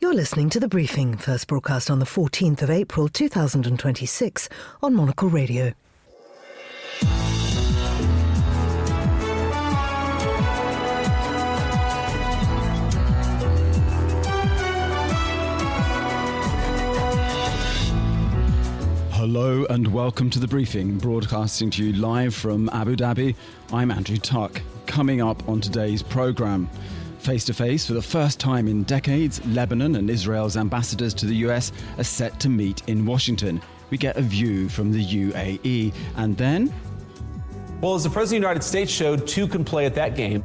You're listening to The Briefing, first broadcast on the 14th of April 2026 on Monocle Radio. Hello and welcome to The Briefing, broadcasting to you live from Abu Dhabi. I'm Andrew Tuck. Coming up on today's programme, face-to-face for the first time in decades, Lebanon and Israel's ambassadors to the US are set to meet in Washington. We get a view from the UAE. And then, well, as the President of the United States showed, two can play at that game.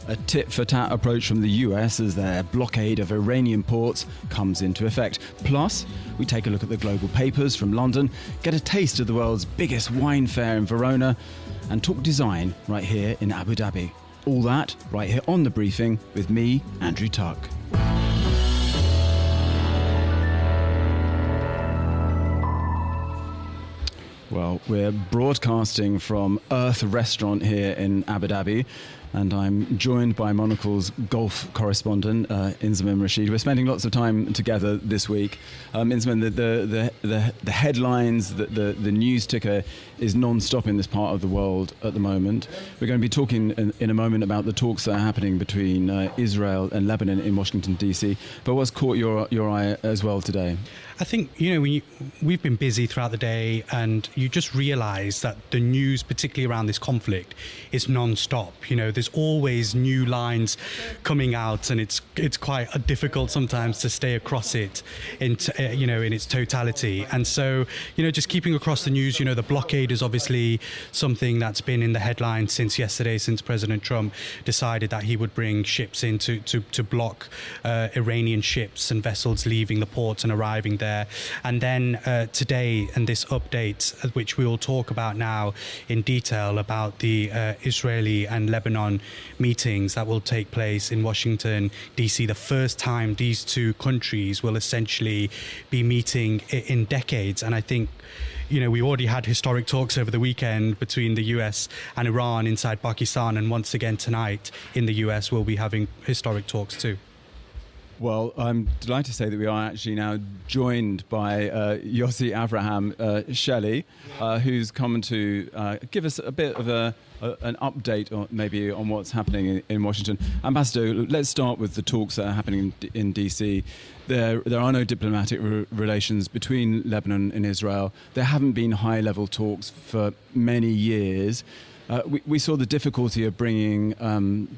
A tit-for-tat approach from the US as their blockade of Iranian ports comes into effect. Plus, we take a look at the global papers from London, get a taste of the world's biggest wine fair in Verona, and talk design right here in Abu Dhabi. All that right here on The Briefing with me, Andrew Tuck. Well, we're broadcasting from Earth Restaurant here in Abu Dhabi, and I'm joined by Monocle's golf correspondent, Inzamam Rashid. We're spending lots of time together this week. Inzamam, the headlines, the news ticker is non-stop in this part of the world at the moment. We're going to be talking in a moment about the talks that are happening between Israel and Lebanon in Washington, D.C. But what's caught your eye as well today? I think, we've been busy throughout the day, and you just realise that the news, particularly around this conflict, is non-stop. There's always new lines coming out, and it's quite difficult sometimes to stay across it in its totality. And so, just keeping across the news, the blockade is obviously something that's been in the headlines since yesterday, since President Trump decided that he would bring ships in to block Iranian ships and vessels leaving the ports and arriving there. And then today, and this update, which we will talk about now in detail, about the Israeli and Lebanon meetings that will take place in Washington, D.C. The first time these two countries will essentially be meeting in decades. And I think, we already had historic talks over the weekend between the US and Iran inside Pakistan. And once again tonight in the US, we'll be having historic talks too. Well, I'm delighted to say that we are actually now joined by Yossi Avraham Shelley, who's come to give us a bit of an update on what's happening in Washington. Ambassador, let's start with the talks that are happening in D.C. There are no diplomatic relations between Lebanon and Israel. There haven't been high-level talks for many years. We saw the difficulty of bringing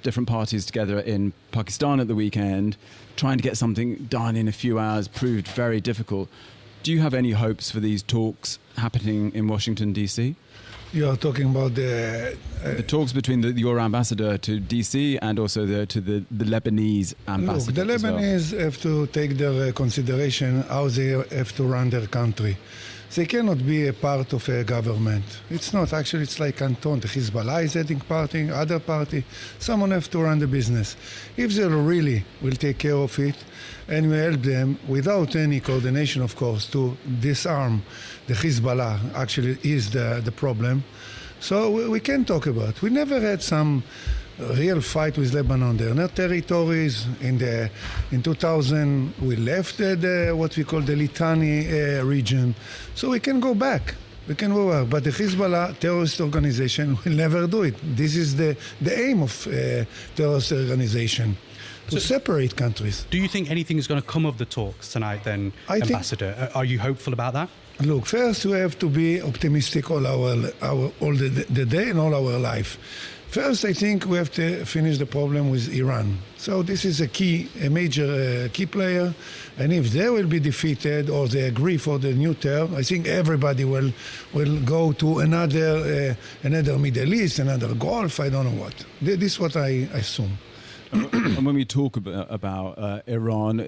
different parties together in Pakistan at the weekend. Trying to get something done in a few hours proved very difficult. Do you have any hopes for these talks happening in Washington, D.C.? You are talking about the talks between your ambassador to D.C. and also the Lebanese ambassador. Look, the Lebanese have to take their consideration how they have to run their country. They cannot be a part of a government. It's not. Actually, it's like canton. The Hezbollah is heading party, other party. Someone have to run the business. If they really will take care of it, and we help them without any coordination, of course, to disarm the Hezbollah, actually is the problem. So we can talk about. We never had some real fight with Lebanon. There are no territories. In 2000, we left what we call the Litani region. So we can go back. But the Hezbollah terrorist organization will never do it. This is the aim of terrorist organization, to separate countries. Do you think anything is going to come of the talks tonight then, Ambassador? Are you hopeful about that? Look, first we have to be optimistic all the day and all our life. First, I think we have to finish the problem with Iran. So this is a major key player. And if they will be defeated or they agree for the new term, I think everybody will go to another Middle East, another Gulf, I don't know what. This is what I assume. And when we talk about Iran,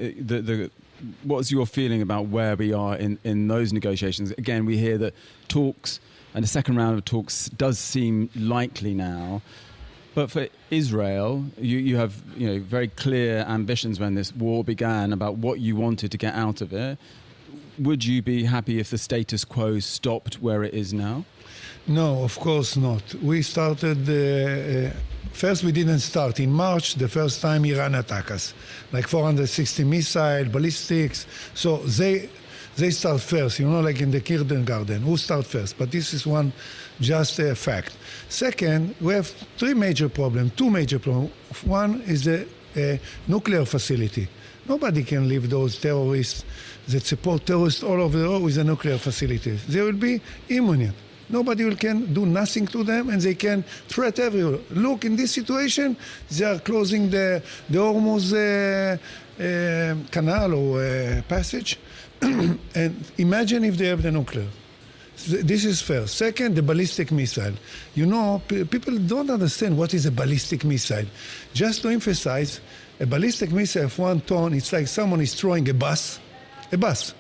what's your feeling about where we are in those negotiations? Again, we hear that talks and the second round of talks does seem likely now. But for Israel, you have very clear ambitions when this war began about what you wanted to get out of it. would you be happy if the status quo stopped where it is now? No, of course not. We started, first we didn't start. In March, the first time Iran attacked us, like 460 missile, ballistics. So they start first, like in the kindergarten, who start first? But this is one just a fact. Second, we have two major problems. One is the nuclear facility. Nobody can leave those terrorists that support terrorists all over the world with a nuclear facility. They will be imminent. Nobody can do nothing to them, and they can threat everywhere. Look, in this situation, they are closing the Hormuz canal or passage. And imagine if they have the nuclear. This is first. Second, the ballistic missile. People don't understand what is a ballistic missile. Just to emphasize, a ballistic missile of 1 ton, it's like someone is throwing a bus. A bus.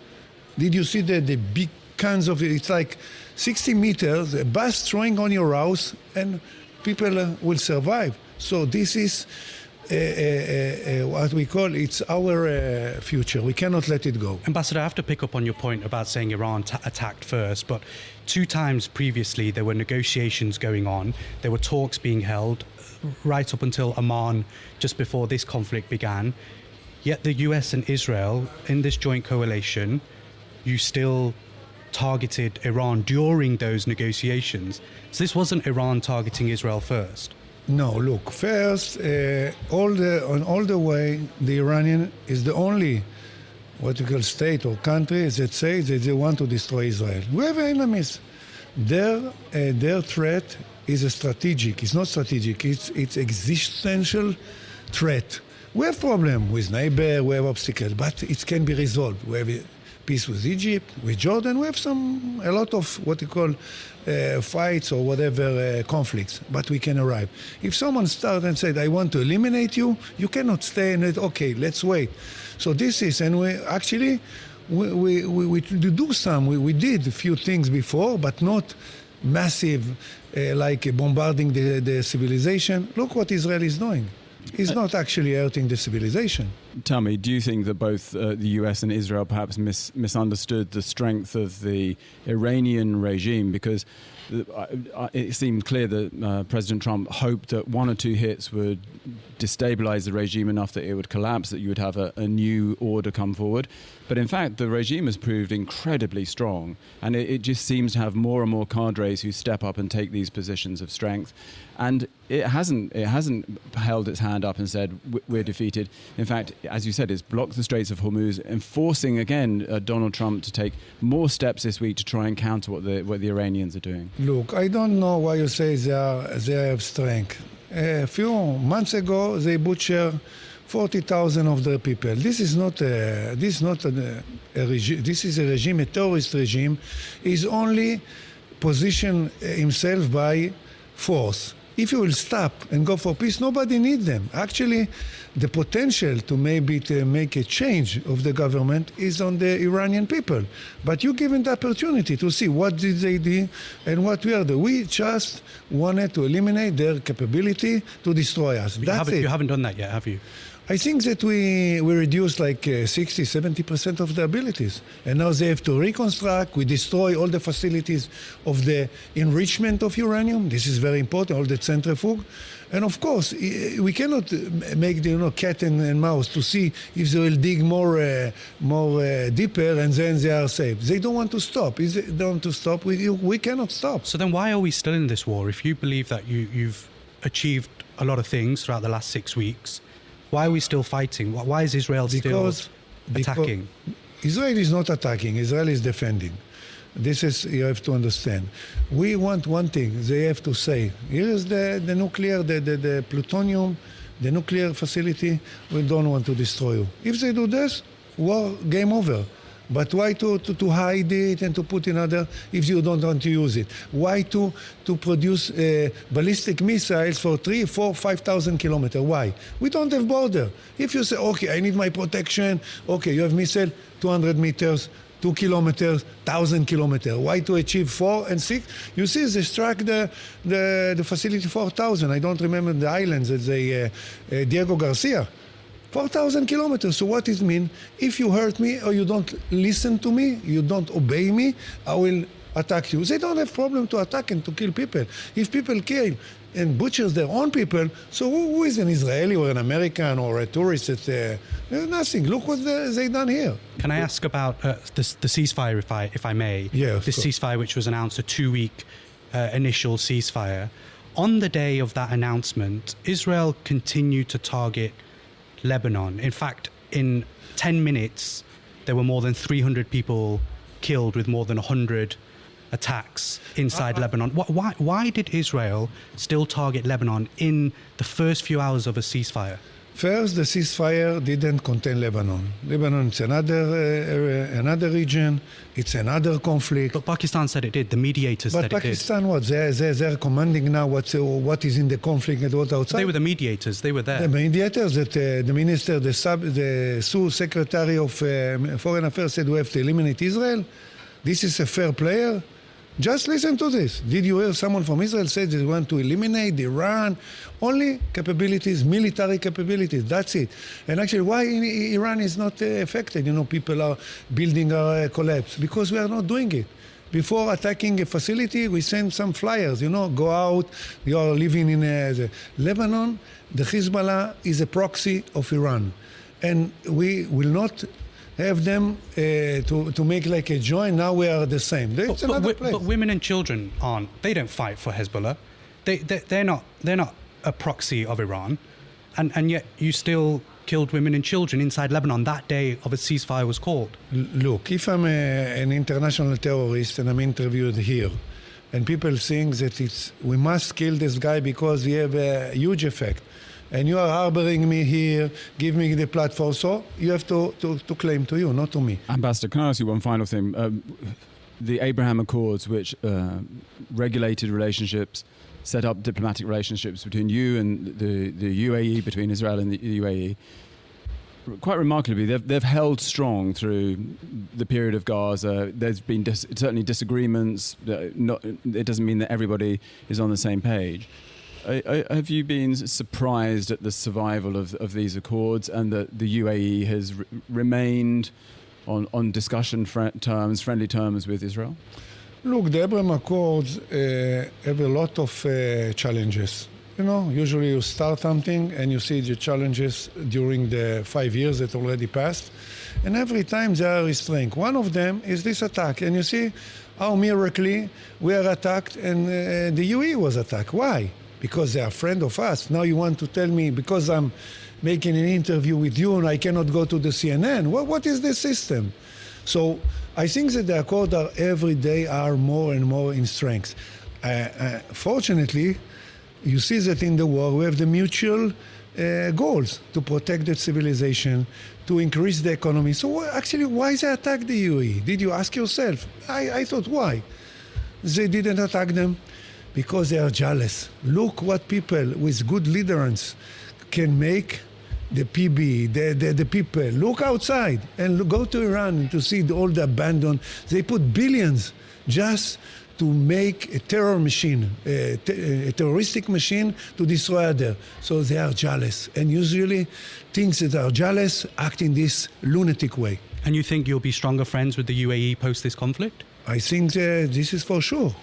Did you see the big cans of it? It's like 60 meters, a bus throwing on your house, and people will survive. So this is what we call, it's our future. We cannot let it go. Ambassador, I have to pick up on your point about saying Iran attacked first, but 2 times previously there were negotiations going on. There were talks being held right up until Amman, just before this conflict began. Yet the US and Israel, in this joint coalition, you still targeted Iran during those negotiations. So this wasn't Iran targeting Israel first. No, look, first, all the way, the Iranian is the only what you call state or country that say that they want to destroy Israel. We have enemies. Their threat is a strategic. It's not strategic. It's existential threat. We have problem with neighbor. We have obstacles, but it can be resolved. We have peace with Egypt, with Jordan. We have a lot of what you call fights or whatever conflicts, but we can arrive. If someone starts and said, I want to eliminate you, you cannot stay and okay, let's wait. So this is, and we actually, we do some, we did a few things before, but not massive, like bombarding the civilization. Look what Israel is doing. It's not actually hurting the civilization. Tell me, do you think that both the US and Israel perhaps misunderstood the strength of the Iranian regime? Because it seemed clear that President Trump hoped that 1 or 2 hits would destabilize the regime enough that it would collapse, that you would have a new order come forward. But in fact, the regime has proved incredibly strong, and it just seems to have more and more cadres who step up and take these positions of strength. And it hasn't held its hand up and said, we're defeated. In fact, as you said, it's blocked the Straits of Hormuz, enforcing again Donald Trump to take more steps this week to try and counter what the Iranians are doing. Look, I don't know why you say they have strength. A few months ago, they butchered 40,000 of their people. This is not a regime. This is a regime, a terrorist regime. He's only positioned himself by force. If you will stop and go for peace, nobody needs them. Actually, the potential to make a change of the government is on the Iranian people. But you give them the opportunity to see what did they do and what we are doing. We just wanted to eliminate their capability to destroy us. That's it. You haven't done that yet, have you? I think that we reduced like 60-70% of the abilities. And now they have to reconstruct. We destroy all the facilities of the enrichment of uranium. This is very important, all the centrifuge. And of course, we cannot make the cat and mouse to see if they will dig more deeper and then they are safe. They don't want to stop. If they don't want to stop, we cannot stop. So then why are we still in this war? If you believe that you've achieved a lot of things throughout the last 6 weeks, why are we still fighting? Why is Israel still attacking? Israel is not attacking. Israel is defending. This is, you have to understand. We want one thing. They have to say, here is the nuclear, the plutonium, the nuclear facility. We don't want to destroy you. If they do this, war, game over. But why to hide it and to put in other if you don't want to use it? Why to produce ballistic missiles for 3,000, 4,000, 5,000 kilometers? Why? We don't have border. If you say, okay, I need my protection, okay, you have missile 200 meters, 2 kilometers, 1,000 kilometers. Why to achieve 4 and 6? You see, they struck the facility 4,000. I don't remember the islands that they, Diego Garcia. 4,000 kilometers. So what it mean? If you hurt me or you don't listen to me, you don't obey me, I will attack you. They don't have problem to attack and to kill people. If people kill and butchers their own people, so who is an Israeli or an American or a tourist? There's nothing. Look what they done here. Can I ask about the ceasefire, if I may? Yeah, of this course. ceasefire, which was announced, a 2-week initial ceasefire. On the day of that announcement, Israel continued to target Lebanon. In fact, in 10 minutes, there were more than 300 people killed with more than 100 attacks inside Lebanon. Why did Israel still target Lebanon in the first few hours of a ceasefire? First, the ceasefire didn't contain Lebanon. Lebanon is another region. It's another conflict. But Pakistan said it did. The mediators said But it did. Pakistan, what? They're commanding now what is in the conflict and what outside? They were the mediators. They were there. The mediators, that the minister, the secretary of Foreign Affairs said we have to eliminate Israel. This is a fair player. Just listen to this. Did you hear someone from Israel say they want to eliminate Iran? Only capabilities, military capabilities, that's it. And actually, why Iran is not affected? People are building our collapse. Because we are not doing it. Before attacking a facility, we send some flyers, go out, you are living in Lebanon. The Hezbollah is a proxy of Iran. And we will not have them to make like a joint. Now we are the same. It's another place. But women and children aren't. They don't fight for Hezbollah. They're not a proxy of Iran, and yet you still killed women and children inside Lebanon that day of a ceasefire was called. Look, if I'm an international terrorist and I'm interviewed here, and people think that we must kill this guy because we have a huge effect, and you are harboring me here, give me the platform, so you have to claim to you, not to me. Ambassador, can I ask you one final thing? The Abraham Accords, which regulated relationships, set up diplomatic relationships between you and the UAE, between Israel and the UAE. Quite remarkably, they've held strong through the period of Gaza. There's been certainly disagreements. It doesn't mean that everybody is on the same page. Have you been surprised at the survival of these accords and that the UAE has remained on discussion friendly terms with Israel? Look, the Abraham Accords have a lot of challenges. Usually you start something and you see the challenges during the 5 years that already passed. And every time there are restraints. One of them is this attack. And you see how miraculously we are attacked and the UAE was attacked. Why? Because they are a friend of us. Now you want to tell me because I'm making an interview with you and I cannot go to the CNN. What is the system? So I think that the accords every day are more and more in strength. Fortunately, you see that in the war we have the mutual goals to protect the civilization, to increase the economy. So actually, why they attack the UAE? Did you ask yourself? I thought, why? They didn't attack them because they are jealous. Look what people with good leaders can make. The PB, the people, look outside and go to Iran to see all the abandoned. They put billions just to make a terror machine, a terroristic machine to destroy others. So they are jealous. And usually things that are jealous act in this lunatic way. And you think you'll be stronger friends with the UAE post this conflict? I think this is for sure.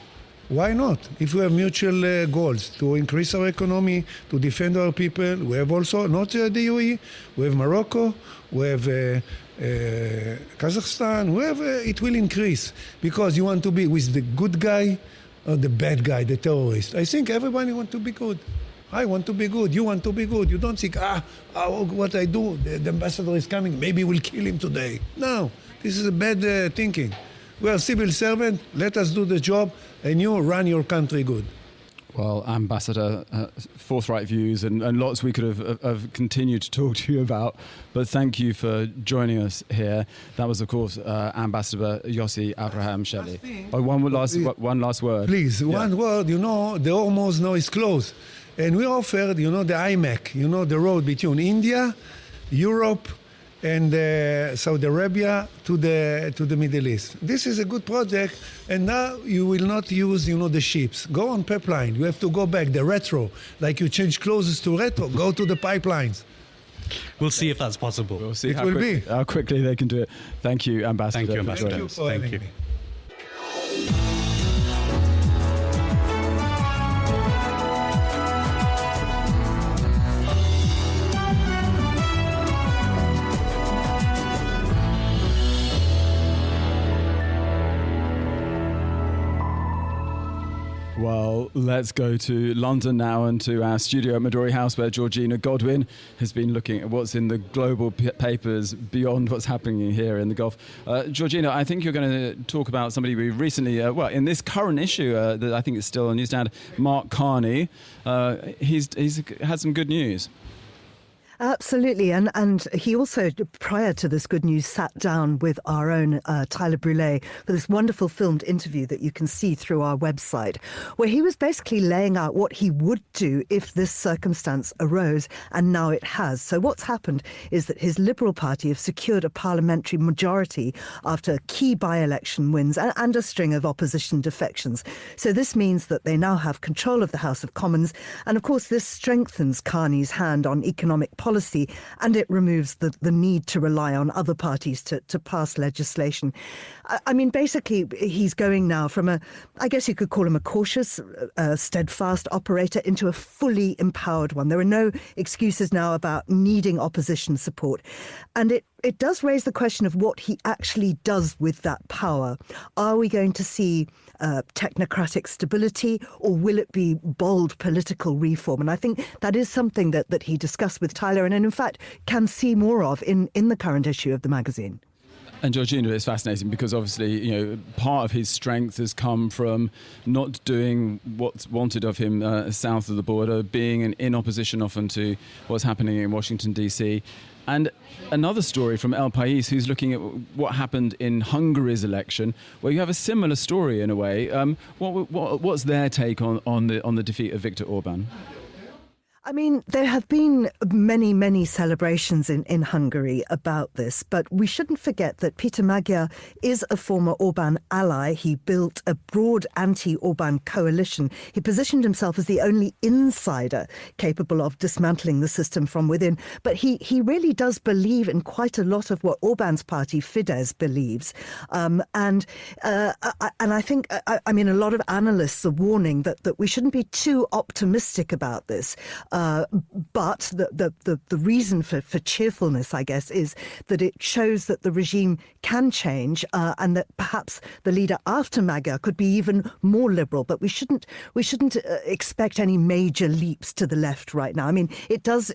Why not? If we have mutual goals to increase our economy, to defend our people, we have also, not the UAE, we have Morocco, we have Kazakhstan, it will increase because you want to be with the good guy or the bad guy, the terrorist. I think everybody wants to be good. I want to be good, you want to be good. You don't think, what I do, the ambassador is coming, maybe we'll kill him today. No, this is a bad thinking. We are civil servants, let us do the job, and you run your country good. Well, Ambassador, forthright views and lots we could have continued to talk to you about, but thank you for joining us here. That was, of course, Ambassador Yossi Avraham Shelley. One last word. Please, one word, the Hormuz now is closed. And we offered, the IMEC, the road between India, Europe, and Saudi Arabia to the Middle East. This is a good project, and now you will not use, the ships. Go on pipeline. You have to go back, the retro. Like you change clothes to retro, go to the pipelines. We'll see if that's possible. We'll see It will be. how quickly they can do it. Thank you, Ambassador. Thank you, for Ambassador. joining us. for having me. Well, let's go to London now and to our studio at Midori House, where Georgina Godwin has been looking at what's in the global papers beyond what's happening here in the Gulf. Georgina, I think you're going to talk about somebody we recently, in this current issue that I think is still on newsstand, Mark Carney. He's had some good news. Absolutely. And he also, prior to this good news, sat down with our own Tyler Brûlé for this wonderful filmed interview that you can see through our website, where he was basically laying out what he would do if this circumstance arose, and now it has. So what's happened is that his Liberal Party have secured a parliamentary majority after key by-election wins and a string of opposition defections. So this means that they now have control of the House of Commons. And of course, this strengthens Carney's hand on economic policy, and it removes the need to rely on other parties to pass legislation. I mean, basically, he's going now from I guess you could call him a cautious, steadfast operator into a fully empowered one. There are no excuses now about needing opposition support. And it does raise the question of what he actually does with that power. Are we going to see technocratic stability, or will it be bold political reform? And I think that is something that he discussed with Tyler and in fact can see more of in the current issue of the magazine. And Georgina, it's fascinating because obviously, part of his strength has come from not doing what's wanted of him south of the border, being in opposition often to what's happening in Washington, D.C. And another story from El País, who's looking at what happened in Hungary's election, where you have a similar story in a way. What's their take on the defeat of Viktor Orban? I mean, there have been many, many celebrations in Hungary about this, but we shouldn't forget that Peter Magyar is a former Orban ally. He built a broad anti-Orban coalition. He positioned himself as the only insider capable of dismantling the system from within. But he really does believe in quite a lot of what Orban's party, Fidesz, believes. And I think, I mean, a lot of analysts are warning that we shouldn't be too optimistic about this. But the reason for cheerfulness, I guess, is that it shows that the regime can change and that perhaps the leader after Magyar could be even more liberal. But we shouldn't expect any major leaps to the left right now. I mean,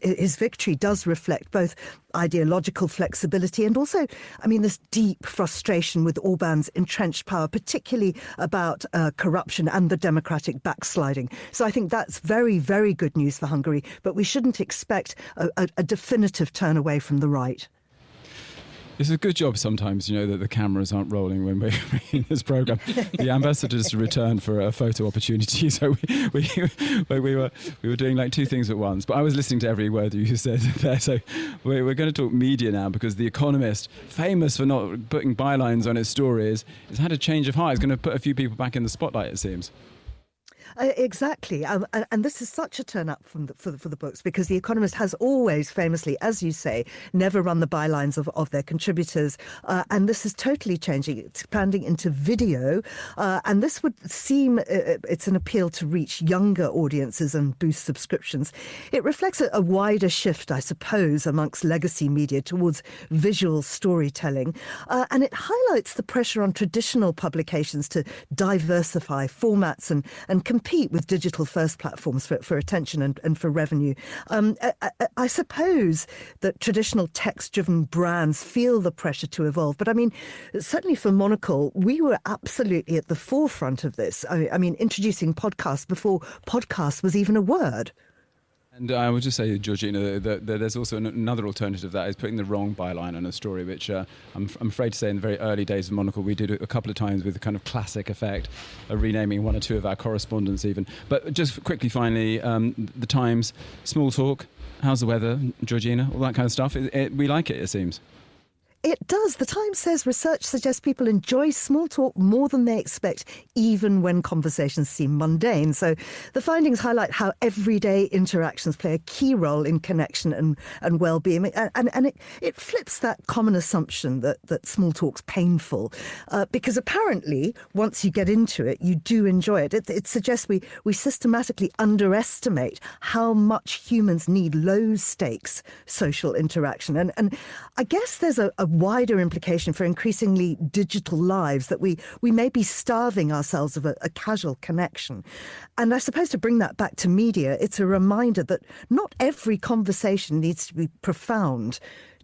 his victory does reflect both ideological flexibility and also, I mean, this deep frustration with Orban's entrenched power, particularly about corruption and the democratic backsliding. So I think that's very, very good news for Hungary, but we shouldn't expect a definitive turn away from the right. It's a good job sometimes, that the cameras aren't rolling when we're in this programme. The ambassadors returned for a photo opportunity, so we were doing like two things at once. But I was listening to every word you said there. So we're going to talk media now, because The Economist, famous for not putting bylines on its stories, has had a change of heart. It's going to put a few people back in the spotlight, it seems. Exactly. And this is such a turn up for the books, because The Economist has always famously, as you say, never run the bylines of their contributors. And this is totally changing, expanding into video. And this would seem it's an appeal to reach younger audiences and boost subscriptions. It reflects a wider shift, I suppose, amongst legacy media towards visual storytelling. And it highlights the pressure on traditional publications to diversify formats and compete with digital first platforms for attention and for revenue. I suppose that traditional text-driven brands feel the pressure to evolve. But I mean, certainly for Monocle, we were absolutely at the forefront of this. I mean, introducing podcasts before podcast was even a word. And I would just say, Georgina, that there's also another alternative, that is putting the wrong byline on a story, which I'm afraid to say in the very early days of Monocle, we did it a couple of times with the kind of classic effect of renaming one or two of our correspondents even. But just quickly, finally, the Times, small talk, how's the weather, Georgina, all that kind of stuff. We like it seems. It does. The Times says research suggests people enjoy small talk more than they expect, even when conversations seem mundane. So the findings highlight how everyday interactions play a key role in connection and well-being. And it flips that common assumption that small talk's painful. Because apparently, once you get into it, you do enjoy it. It suggests we systematically underestimate how much humans need low-stakes social interaction. And I guess there's a wider implication for increasingly digital lives that we may be starving ourselves of a casual connection. And I suppose to bring that back to media, it's a reminder that not every conversation needs to be profound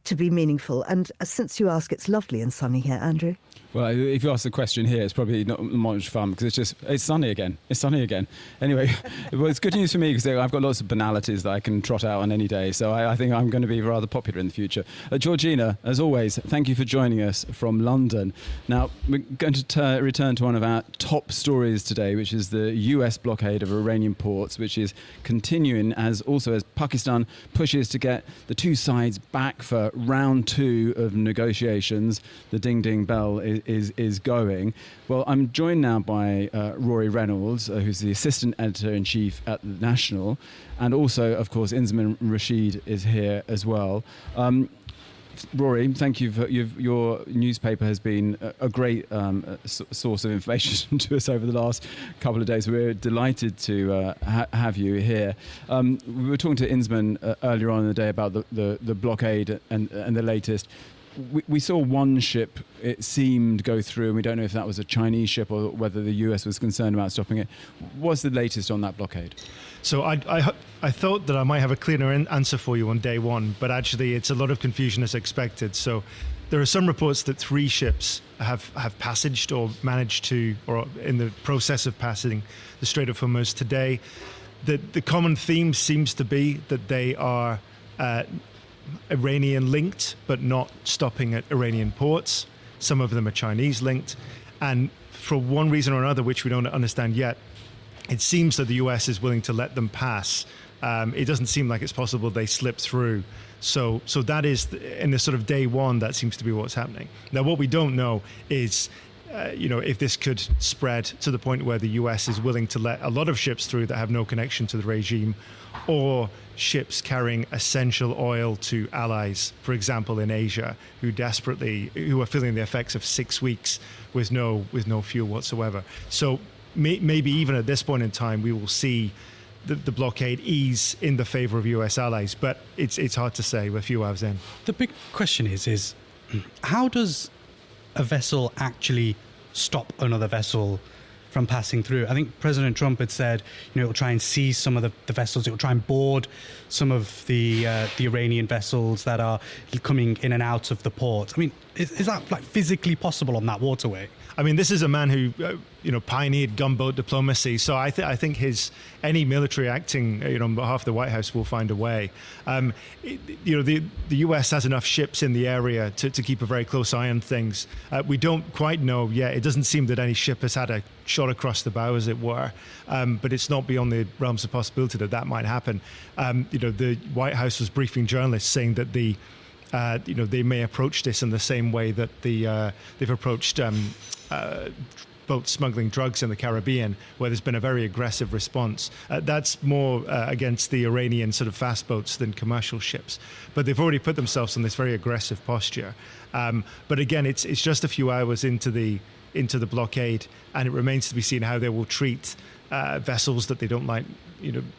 to be meaningful. And since you ask, it's lovely and sunny here, Andrew. Well, if you ask the question here, it's probably not much fun because it's sunny again. It's sunny again. Anyway, well, it's good news for me because I've got lots of banalities that I can trot out on any day. So I think I'm going to be rather popular in the future. Georgina, as always, thank you for joining us from London. Now, we're going to return to one of our top stories today, which is the US blockade of Iranian ports, which is continuing as Pakistan pushes to get the two sides back for round 2 of negotiations. The ding-ding bell is going. Well, I'm joined now by Rory Reynolds, who's the assistant editor-in-chief at The National, and also, of course, Inzman Rashid is here as well. Rory, thank you. Your newspaper has been a great source of information to us over the last couple of days. We're delighted to have you here. We were talking to Inzman earlier on in the day about the blockade and the latest. We saw one ship, it seemed, go through, and we don't know if that was a Chinese ship or whether the US was concerned about stopping it. What's the latest on that blockade? So I thought that I might have a clearer answer for you on day one, but actually it's a lot of confusion as expected. So there are some reports that 3 ships have passaged or managed to, or in the process of passing the Strait of Hormuz today. The common theme seems to be that they are Iranian linked, but not stopping at Iranian ports. Some of them are Chinese linked. And for one reason or another, which we don't understand yet, it seems that the US is willing to let them pass. It doesn't seem like it's possible they slip through. So that is, in the sort of day one, that seems to be what's happening. Now, what we don't know is, if this could spread to the point where the US is willing to let a lot of ships through that have no connection to the regime, or ships carrying essential oil to allies, for example, in Asia, who are feeling the effects of 6 weeks with no fuel whatsoever. So maybe even at this point in time, we will see the blockade ease in the favor of US allies, but it's hard to say. We're a few hours in. The big question is how does a vessel actually stop another vessel from passing through? I think President Trump had said, it'll try and seize some of the vessels. It'll try and board some of the Iranian vessels that are coming in and out of the port. I mean, is that physically possible on that waterway? I mean, this is a man who, pioneered gunboat diplomacy. So I think any military acting, on behalf of the White House will find a way. The US has enough ships in the area to keep a very close eye on things. We don't quite know yet. It doesn't seem that any ship has had a shot across the bow, as it were. But it's not beyond the realms of possibility that might happen. The White House was briefing journalists saying that they may approach this in the same way that they've approached boats smuggling drugs in the Caribbean, where there's been a very aggressive response. That's more against the Iranian sort of fast boats than commercial ships. But they've already put themselves in this very aggressive posture. But again, it's just a few hours into the blockade, and it remains to be seen how they will treat vessels that they don't like,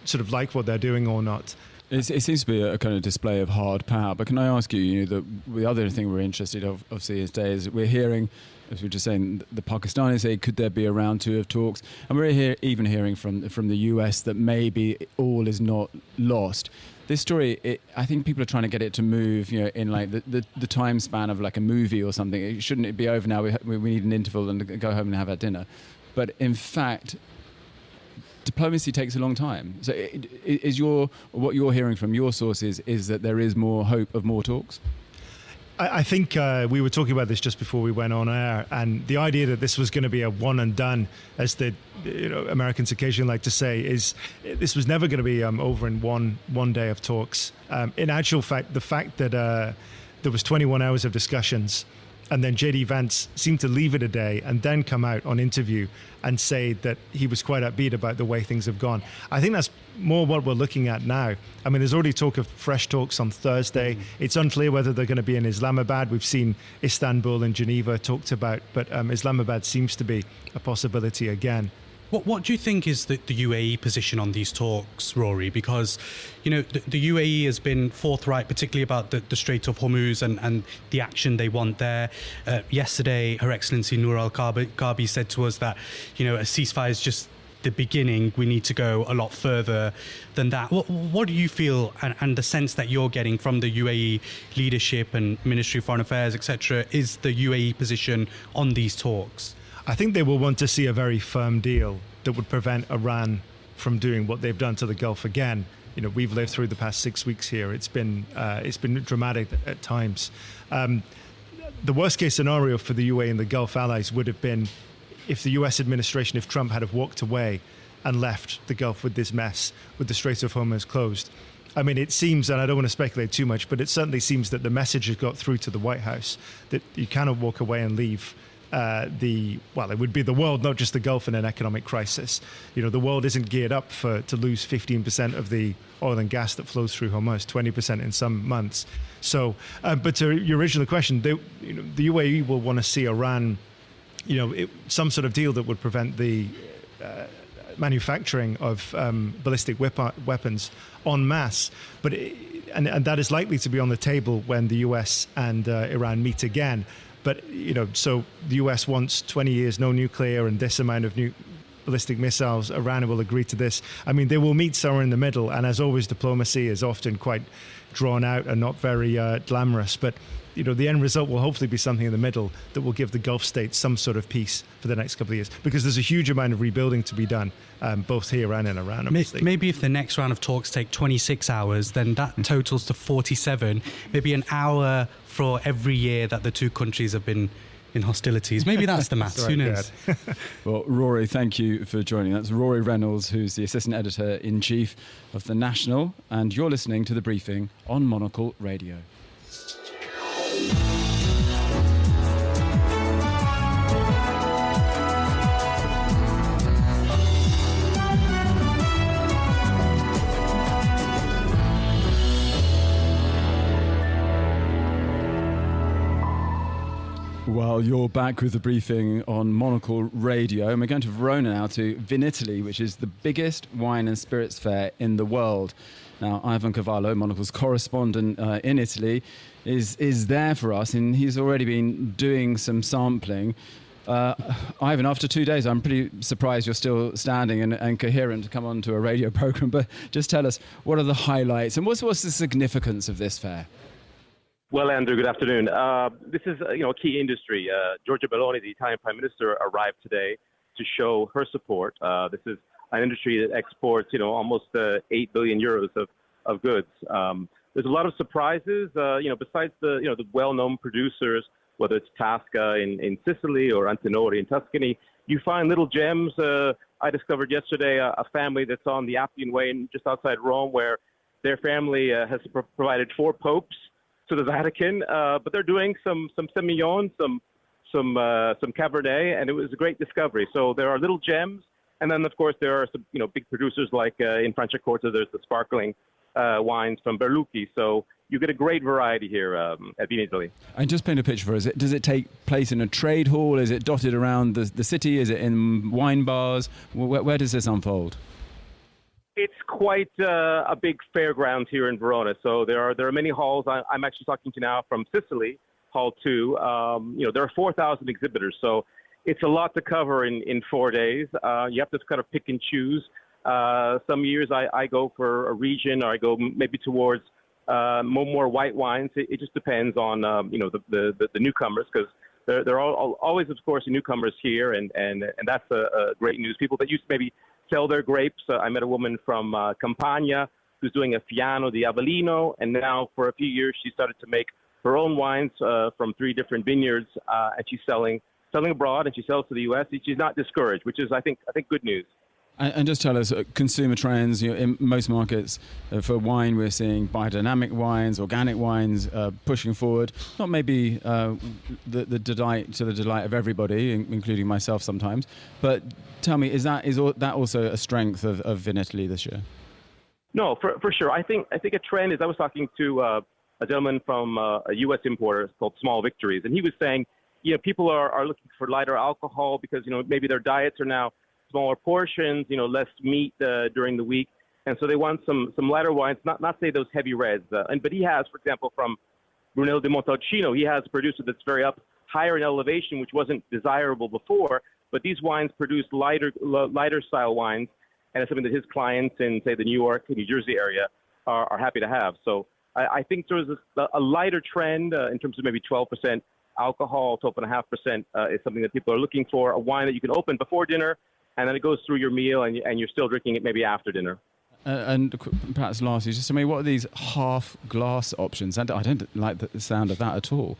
sort of like what they're doing or not. It seems to be a kind of display of hard power. But can I ask you, the other thing we're interested in, obviously, today is we're hearing, as we were just saying, the Pakistanis say, could there be a round 2 of talks? And we're even hearing from the US that maybe all is not lost. This story, I think people are trying to get it to move, in the time span of like a movie or something. Shouldn't it be over now? We need an interval and go home and have our dinner. But in fact, diplomacy takes a long time. So what you're hearing from your sources is that there is more hope of more talks? I think we were talking about this just before we went on air, and the idea that this was going to be a one and done, as the Americans occasionally like to say, is this was never going to be over in one day of talks. In actual fact, the fact that there was 21 hours of discussions. And then J.D. Vance seemed to leave it a day and then come out on interview and say that he was quite upbeat about the way things have gone. I think that's more what we're looking at now. I mean, there's already talk of fresh talks on Thursday. It's unclear whether they're going to be in Islamabad. We've seen Istanbul and Geneva talked about, but Islamabad seems to be a possibility again. What do you think is the UAE position on these talks, Rory? Because, you know, the UAE has been forthright, particularly about the Strait of Hormuz and the action they want there. Yesterday, Her Excellency Noor al-Ghabi said to us that, you know, a ceasefire is just the beginning. We need to go a lot further than that. What do you feel, and the sense that you're getting from the UAE leadership and Ministry of Foreign Affairs, etc., is the UAE position on these talks? I think they will want to see a very firm deal that would prevent Iran from doing what they've done to the Gulf again. You know, we've lived through the past 6 weeks here. It's been dramatic at times. The worst case scenario for the UAE and the Gulf allies would have been if the US administration, if Trump had have walked away and left the Gulf with this mess, with the Strait of Hormuz closed. I mean, it seems, and I don't want to speculate too much, but it certainly seems that the message has got through to the White House that you cannot walk away and leave it would be the world, not just the Gulf, in an economic crisis. You know, the world isn't geared up to lose 15% of the oil and gas that flows through Hormuz, 20% in some months. So, but to your original question, the UAE will want to see Iran, some sort of deal that would prevent the manufacturing of ballistic weapons en masse. But and that is likely to be on the table when the US and Iran meet again. But, so the US wants 20 years, no nuclear, and this amount of ballistic missiles. Iran will agree to this. I mean, they will meet somewhere in the middle. And as always, diplomacy is often quite drawn out and not very glamorous. But, the end result will hopefully be something in the middle that will give the Gulf states some sort of peace for the next couple of years. Because there's a huge amount of rebuilding to be done, both here and in Iran, obviously. Maybe if the next round of talks take 26 hours, then that totals to 47. Maybe an hour for every year that the two countries have been in hostilities. Maybe that's the maths. Who knows? Well, Rory, thank you for joining. That's Rory Reynolds, who's the Assistant Editor-in-Chief of The National, and you're listening to The Briefing on Monocle Radio. Well, you're back with The Briefing on Monocle Radio, and we're going to Verona now to Vinitaly, which is the biggest wine and spirits fair in the world. Now, Ivan Cavallo, Monocle's correspondent in Italy, is there for us, and he's already been doing some sampling. Ivan, after 2 days, I'm pretty surprised you're still standing and coherent to come on to a radio program, but just tell us, what are the highlights, and what's the significance of this fair? Well, Andrew, good afternoon. This is a key industry. Giorgia Meloni, the Italian Prime Minister, arrived today to show her support. This is an industry that exports, almost 8 billion euros of goods. There's a lot of surprises. Besides the well-known producers, whether it's Tasca in Sicily or Antinori in Tuscany, you find little gems. I discovered yesterday a family that's on the Appian Way just outside Rome, where their family has provided 4 popes to the Vatican, but they're doing some Semillon, some Cabernet, and it was a great discovery. So there are little gems, and then of course there are some big producers like in Franciacorta. There's the sparkling wines from Berlucchi. So you get a great variety here at Vinitaly. And just paint a picture for us. Does it take place in a trade hall? Is it dotted around the city? Is it in wine bars? Where does this unfold? It's quite a big fairground here in Verona. So there are many halls. I'm actually talking to you now from Sicily, Hall 2. There are 4,000 exhibitors. So it's a lot to cover in 4 days. You have to kind of pick and choose. Some years I go for a region, or I go maybe towards more white wines. It just depends on the newcomers, because there are always, of course, newcomers here, and that's a great news. People that used to maybe sell their grapes. I met a woman from Campania who's doing a Fiano di Avellino, and now for a few years she started to make her own wines from 3 different vineyards, and she's selling abroad, and she sells to the U.S. She's not discouraged, which is I think good news. And just tell us, consumer trends, in most markets for wine, we're seeing biodynamic wines, organic wines pushing forward. Not maybe the delight of everybody, including myself sometimes. But tell me, is that also a strength of Vinitaly this year? No, for sure. I think a trend is, I was talking to a gentleman from a U.S. importer called Small Victories, and he was saying, people are looking for lighter alcohol because, maybe their diets are now smaller portions, less meat during the week. And so they want some lighter wines, not say those heavy reds. But he has, for example, from Brunello di Montalcino, he has a producer that's very up higher in elevation, which wasn't desirable before. But these wines produce lighter style wines. And it's something that his clients in, say, the New York and New Jersey area are happy to have. So I think there's a lighter trend in terms of maybe 12% alcohol, 12.5% is something that people are looking for. A wine that you can open before dinner, and then it goes through your meal, and you're still drinking it maybe after dinner. And perhaps lastly, just tell me, what are these half-glass options? I don't like the sound of that at all.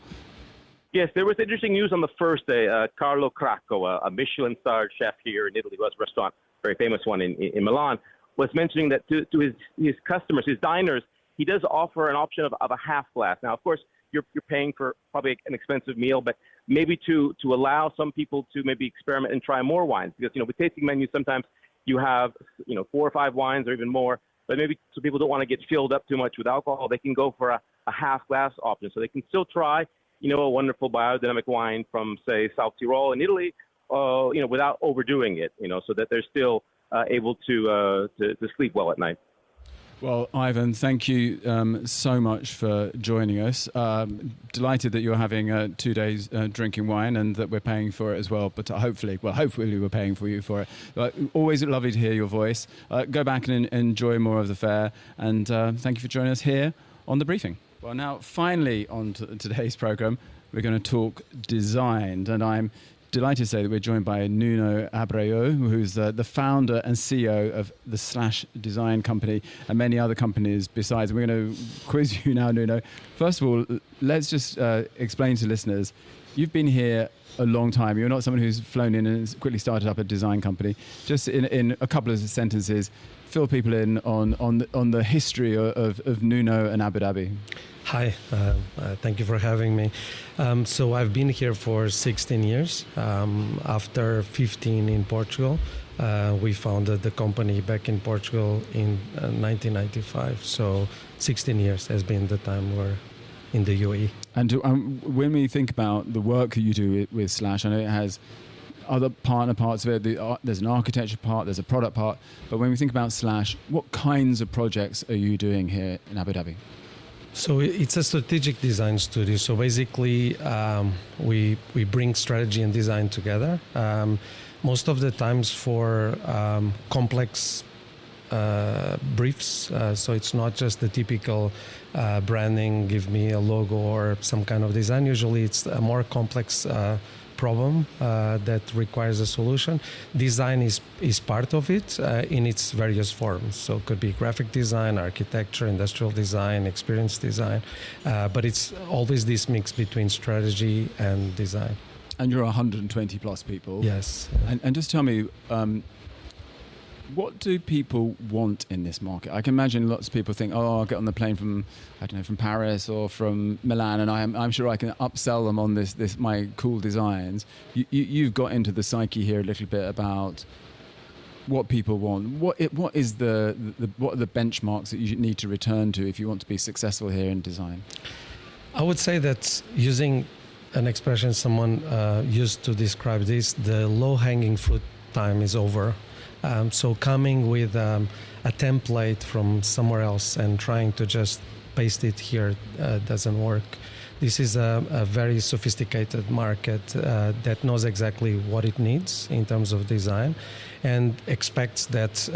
Yes, there was interesting news on the first day. Carlo Cracco, a Michelin-starred chef here in Italy, who has a restaurant, very famous one in Milan, was mentioning that to his customers, his diners, he does offer an option of a half glass. Now, of course, you're paying for probably an expensive meal, but maybe to allow some people to maybe experiment and try more wines. Because, with tasting menus, sometimes you have, 4 or 5 wines or even more, but maybe some people don't want to get filled up too much with alcohol. They can go for a half glass option. So they can still try, a wonderful biodynamic wine from, say, South Tyrol in Italy, without overdoing it, so that they're still able to sleep well at night. Well, Ivan, thank you so much for joining us. Delighted that you're having 2 days drinking wine and that we're paying for it as well. But hopefully we're paying for you for it. Always lovely to hear your voice. Go back and enjoy more of the fair. And thank you for joining us here on The Briefing. Well, now, finally, on to today's programme, we're going to talk design. And I'm delighted to say that we're joined by Nuno Abreu, who's the founder and CEO of the Slash Design Company and many other companies besides. We're going to quiz you now, Nuno. First of all, let's just explain to listeners, you've been here a long time. You're not someone who's flown in and quickly started up a design company. Just in a couple of sentences, fill people in on the history of Nuno and Abu Dhabi. Hi, thank you for having me. So I've been here for 16 years. After 15 in Portugal, we founded the company back in Portugal in 1995. So 16 years has been the time we're in the UAE. And when we think about the work that you do with Slash, I know it has other partner parts of it. There's an architecture part, there's a product part. But when we think about Slash, what kinds of projects are you doing here in Abu Dhabi? So it's a strategic design studio. So basically, we bring strategy and design together. Most of the times for complex briefs. So it's not just the typical branding, give me a logo or some kind of design. Usually it's a more complex problem that requires a solution. Design is part of it in its various forms. So it could be graphic design, architecture, industrial design, experience design, but it's always this mix between strategy and design. And you're 120 plus people. Yes. And just tell me, what do people want in this market? I can imagine lots of people think, I'll get on the plane from Paris or from Milan, and I'm sure I can upsell them on this my cool designs. You've got into the psyche here a little bit about what people want. What are the benchmarks that you need to return to if you want to be successful here in design? I would say that using an expression someone used to describe this, the low-hanging fruit time is over. So coming with a template from somewhere else and trying to just paste it here doesn't work. This is a very sophisticated market that knows exactly what it needs in terms of design and expects that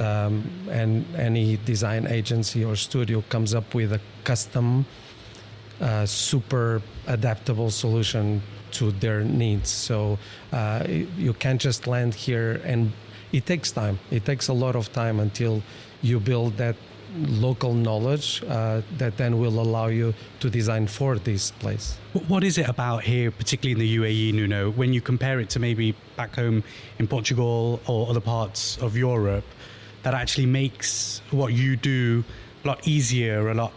any design agency or studio comes up with a custom, super adaptable solution to their needs. So you can't just land here, and it takes time. It takes a lot of time until you build that local knowledge that then will allow you to design for this place. What is it about here, particularly in the UAE, Nuno, when you compare it to maybe back home in Portugal or other parts of Europe, that actually makes what you do a lot easier, a lot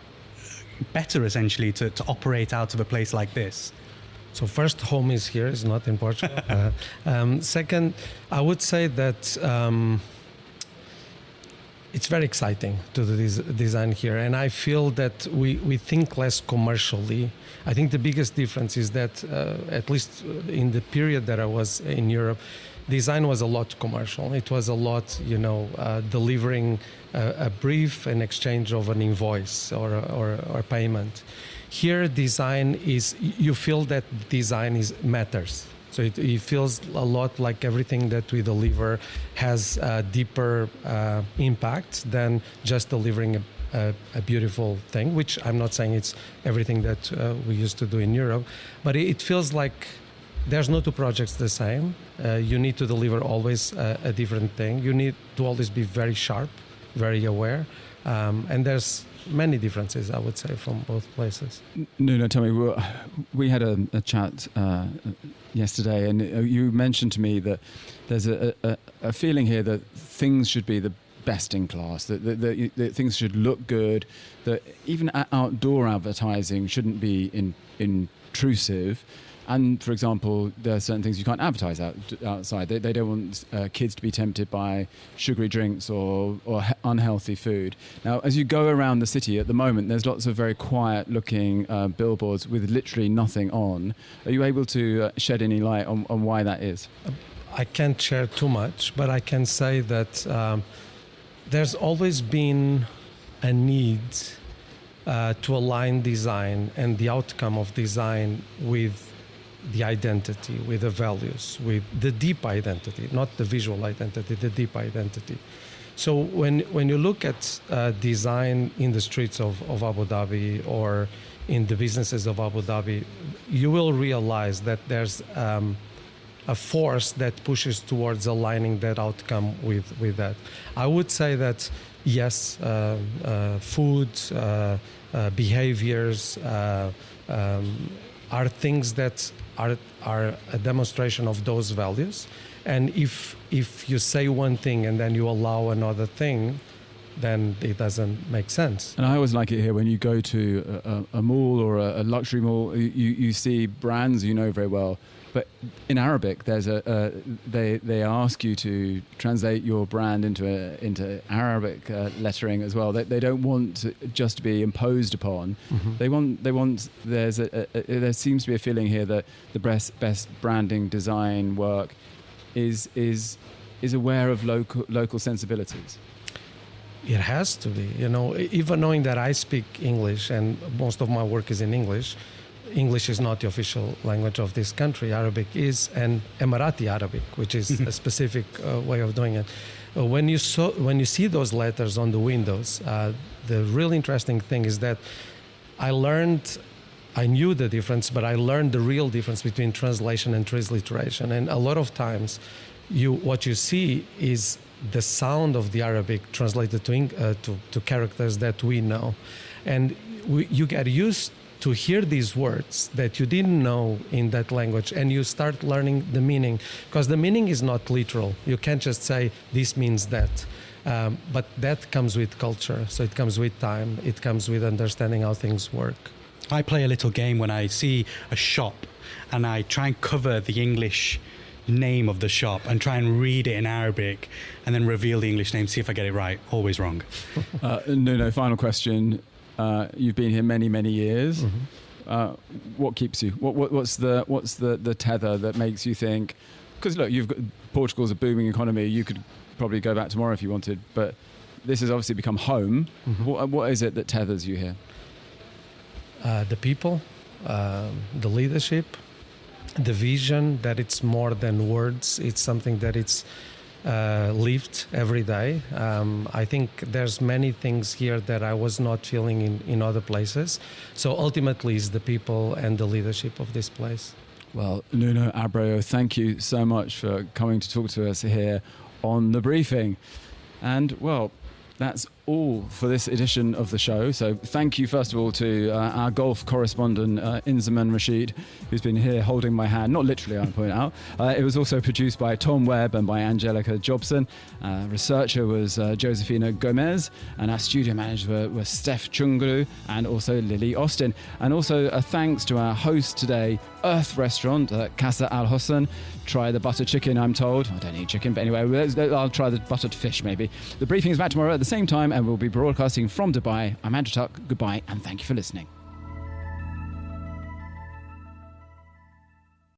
better, essentially, to operate out of a place like this? So first, home is here, it's not in Portugal. Second, I would say that it's very exciting to do this design here, and I feel that we think less commercially. I think the biggest difference is that, at least in the period that I was in Europe, design was a lot commercial. It was a lot, delivering a brief in exchange of an invoice or payment. Here, design is, you feel that design matters. So it feels a lot like everything that we deliver has a deeper impact than just delivering a beautiful thing, which I'm not saying it's everything that we used to do in Europe, but it feels like there's no two projects the same. You need to deliver always a different thing. You need to always be very sharp, very aware, and there's many differences, I would say, from both places. No, tell me, we had a chat yesterday, and you mentioned to me that there's a feeling here that things should be the best in class, that things should look good, that even outdoor advertising shouldn't be intrusive. And, for example, there are certain things you can't advertise outside. They don't want kids to be tempted by sugary drinks or unhealthy food. Now, as you go around the city at the moment, there's lots of very quiet-looking billboards with literally nothing on. Are you able to shed any light on why that is? I can't share too much, but I can say that there's always been a need to align design and the outcome of design with the identity, with the values, with the deep identity, not the visual identity, the deep identity. So when you look at design in the streets of Abu Dhabi or in the businesses of Abu Dhabi, you will realize that there's a force that pushes towards aligning that outcome with that. I would say that yes, food, behaviors are things that are a demonstration of those values. And if you say one thing and then you allow another thing, then it doesn't make sense. And I always like it here when you go to a mall or a luxury mall, you see brands you know very well. But in Arabic, there's they ask you to translate your brand into Arabic lettering as well. They don't want just to be imposed upon. Mm-hmm. They want. There seems to be a feeling here that the best branding design work is aware of local sensibilities. It has to be. Even knowing that I speak English and most of my work is in English. English is not the official language of this country. Arabic is, and Emirati Arabic, which is a specific way of doing it. When you see those letters on the windows, the really interesting thing is that I knew the difference, but I learned the real difference between translation and transliteration. And a lot of times, what you see is the sound of the Arabic translated to characters that we know, and you get used to hear these words that you didn't know in that language, and you start learning the meaning, because the meaning is not literal. You can't just say this means that, but that comes with culture. So it comes with time. It comes with understanding how things work. I play a little game when I see a shop and I try and cover the English name of the shop and try and read it in Arabic and then reveal the English name, see if I get it right. Always wrong. No, final question. You've been here many, many years. Mm-hmm. What keeps you? What's the tether that makes you think? Because look, Portugal's a booming economy. You could probably go back tomorrow if you wanted, but this has obviously become home. Mm-hmm. What is it that tethers you here? The people, the leadership, the vision that it's more than words. It's something that it's lived every day. I think there's many things here that I was not feeling in other places. So ultimately it's the people and the leadership of this place. Well, Nuno Abreu, thank you so much for coming to talk to us here on The Briefing. And well, that's all for this edition of the show. So thank you, first of all, to our golf correspondent, Inzaman Rashid, who's been here holding my hand. Not literally, I'll point out. It was also produced by Tom Webb and by Angelica Jobson. Researcher was Josefina Gomez, and our studio manager were Steph Chunguru and also Lily Austin. And also a thanks to our host today, Earth Restaurant, Casa Al Hosn. Try the buttered chicken, I'm told. I don't eat chicken, but anyway, I'll try the buttered fish maybe. The briefing is back tomorrow at the same time, and we'll be broadcasting from Dubai. I'm Andrew Tuck. Goodbye, and thank you for listening.